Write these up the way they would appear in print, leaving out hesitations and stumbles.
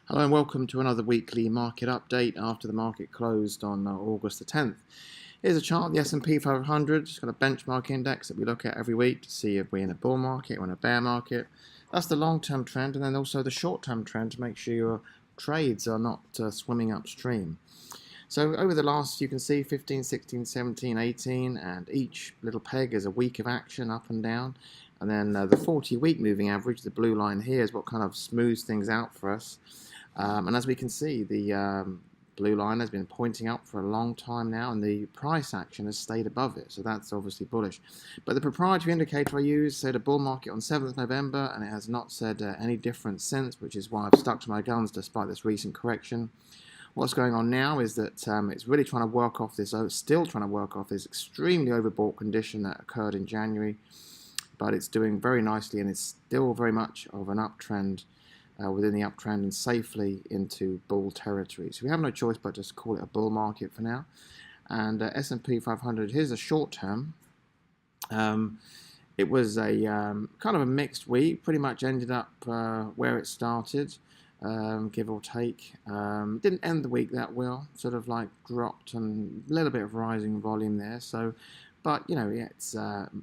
Hello and welcome to another weekly market update after the market closed on August the 10th. Here's a chart of the S&P 500. It's got a benchmark index that we look at every week to see if we're in a bull market or in a bear market. That's the long-term trend, and then also the short-term trend to make sure your trades are not swimming upstream. So over the last, you can see 15, 16, 17, 18, and each little peg is a week of action up and down. And then the 40-week moving average, the blue line here, is what kind of smooths things out for us. And as we can see, the blue line has been pointing up for a long time now, and the price action has stayed above it. So that's obviously bullish. But the proprietary indicator I use said a bull market on 7th November, and it has not said any different since, which is why I've stuck to my guns despite this recent correction. What's going on now is that it's really trying to work off this, still trying to work off this extremely overbought condition that occurred in January, but it's doing very nicely, and it's still very much of an uptrend within the uptrend and safely into bull territory. So we have no choice but just call it a bull market for now. And S&P 500, here's a short term. It was a kind of a mixed week, pretty much ended up where it started. Give or take. Didn't end the week that well, sort of like dropped and a little bit of rising volume there. So, but you know, it's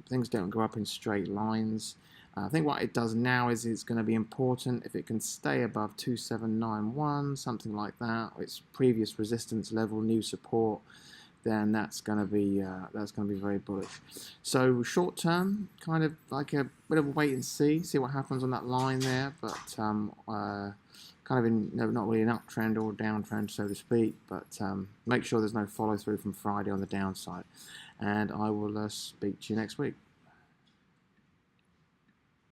things don't go up in straight lines. I think what it does now is it's going to be important if it can stay above 2791, something like that, or its previous resistance level, new support. Then that's going to be very bullish. So short term, kind of like a bit of a wait and see what happens on that line there, but kind of in not really an uptrend or downtrend, so to speak. But make sure there's no follow through from Friday on the downside. And I will speak to you next week.